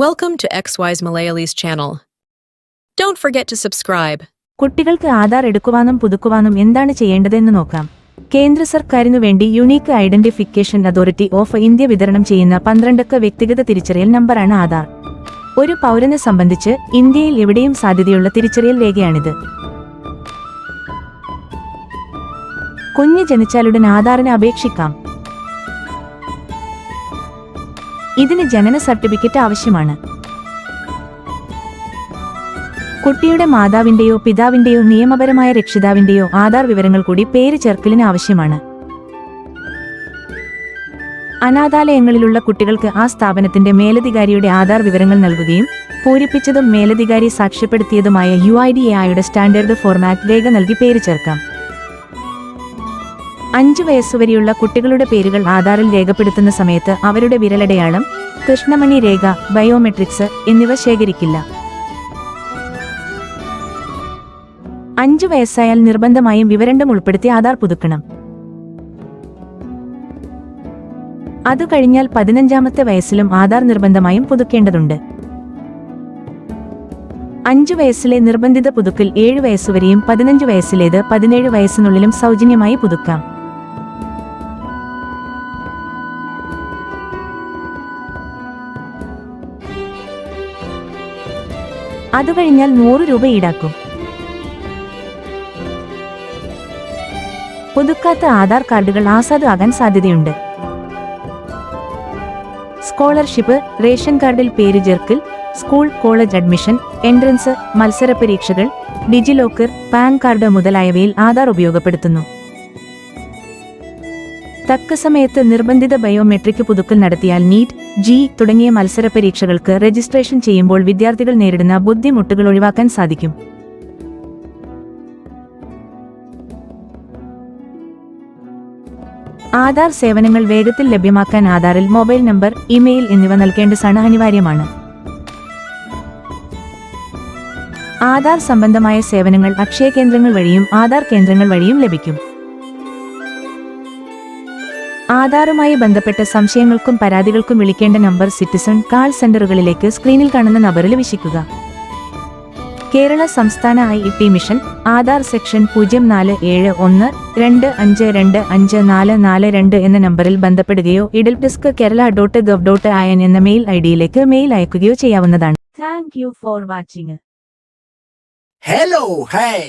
Welcome to XY's Malayali's channel. Don't forget to subscribe. കുട്ടികൾക്ക് ആധാർ എടുക്കുവാനും പുതുക്കുവാനും എന്താണ് ചെയ്യേണ്ടതെന്ന് നോക്കാം. കേന്ദ്ര സർക്കാരിനു വേണ്ടി unique identification authority of India വിതരണം ചെയ്യുന്ന 12-അക്ക വ്യക്തിഗത തിരിച്ചറിയൽ നമ്പറാണ് ആധാർ. ഒരു പൗരനെ സംബന്ധിച്ച് ഇന്ത്യയിൽ എവിടെയും സാധ്യതയുള്ള തിരിച്ചറിയൽ രേഖയാണിത്. കുഞ്ഞ് ജനിച്ചാലുടൻ ആധാറിന് അപേക്ഷിക്കാം. ഇതിന് ജനന സർട്ടിഫിക്കറ്റ് ആവശ്യമാണ്. കുട്ടിയുടെ മാതാവിന്റെയോ പിതാവിന്റെയോ നിയമപരമായ രക്ഷിതാവിന്റെയോ ആധാർ വിവരങ്ങൾ കൂടി പേര് ചേർക്കലിന് ആവശ്യമാണ്. അനാഥാലയങ്ങളിലുള്ള കുട്ടികൾക്ക് ആ സ്ഥാപനത്തിന്റെ മേലധികാരിയുടെ ആധാർ വിവരങ്ങൾ നൽകുകയും പൂരിപ്പിച്ചതും മേലധികാരി സാക്ഷ്യപ്പെടുത്തിയതുമായ UIDAIയുടെ സ്റ്റാൻഡേർഡ് ഫോർമാറ്റ് രേഖ നൽകി പേര് ചേർക്കാം. 5 വയസ്സുവരെയുള്ള കുട്ടികളുടെ പേരുകൾ ആധാറിൽ രേഖപ്പെടുത്തുന്ന സമയത്ത് അവരുടെ വിരലടയാളം, കൃഷ്ണമണി രേഖ, ബയോമെട്രിക്സ് എന്നിവ ശേഖരിക്കില്ല. 5 വയസ്സായാൽ നിർബന്ധമായും വിവരണ്ടും ഉൾപ്പെടുത്തി ആധാർ പുതുക്കണം. അതു കഴിഞ്ഞാൽ 15-ാമത്തെ വയസ്സിലും ആധാർ നിർബന്ധമായും പുതുക്കേണ്ടതുണ്ട്. 5 വയസ്സിലെ നിർബന്ധിത പുതുക്കൽ 7 വയസ്സുവരെയും 15 വയസ്സിലേത് 17 വയസ്സിനുള്ളിലും സൗജന്യമായി പുതുക്കാം. അതുകഴിഞ്ഞാൽ 100 രൂപ ഈടാക്കും. പുതുക്കാത്ത ആധാർ കാർഡുകൾ ആസാദ് ആകാൻ സാധ്യതയുണ്ട്. സ്കോളർഷിപ്പ്, റേഷൻ കാർഡിൽ പേര് ചേർക്കൽ, സ്കൂൾ കോളേജ് അഡ്മിഷൻ, എൻട്രൻസ്, മത്സര പരീക്ഷകൾ, ഡിജിലോക്കർ, പാൻ കാർഡ് മുതലായവയിൽ ആധാർ ഉപയോഗപ്പെടുത്തുന്നു. തക്ക സമയത്ത് നിർബന്ധിത ബയോമെട്രിക് പുതുക്കൽ നടത്തിയാൽ നീറ്റ്, ജി തുടങ്ങിയ മത്സര പരീക്ഷകൾക്ക് രജിസ്ട്രേഷൻ ചെയ്യുമ്പോൾ വിദ്യാർത്ഥികൾ നേരിടുന്ന ബുദ്ധിമുട്ടുകൾ ഒഴിവാക്കാൻ സാധിക്കും. ആധാർ സേവനങ്ങൾ വേഗത്തിൽ ലഭ്യമാക്കാൻ ആധാറിൽ മൊബൈൽ നമ്പർ, ഇമെയിൽ എന്നിവ നൽകേണ്ടതാണ് അനിവാര്യമാണ്. ആധാർ സംബന്ധമായ സേവനങ്ങൾ അക്ഷയ കേന്ദ്രങ്ങൾ വഴിയും ആധാർ കേന്ദ്രങ്ങൾ വഴിയും ലഭിക്കും. ആധാറുമായി ബന്ധപ്പെട്ട സംശയങ്ങൾക്കും പരാതികൾക്കും വിളിക്കേണ്ട നമ്പർ സിറ്റിസൺ കാൾ സെന്ററുകളിലേക്ക് സ്ക്രീനിൽ കാണുന്ന നമ്പറിൽ വിളിക്കുക. കേരള സംസ്ഥാന IT മിഷൻ ആധാർ സെക്ഷൻ 047125254442 എന്ന നമ്പറിൽ ബന്ധപ്പെടുകയോ helpdesk@kerala.gov.in എന്ന മെയിൽ ഐഡിയിലേക്ക് മെയിൽ അയക്കുകയോ ചെയ്യാവുന്നതാണ്. Thank you for watching. Hello, hey!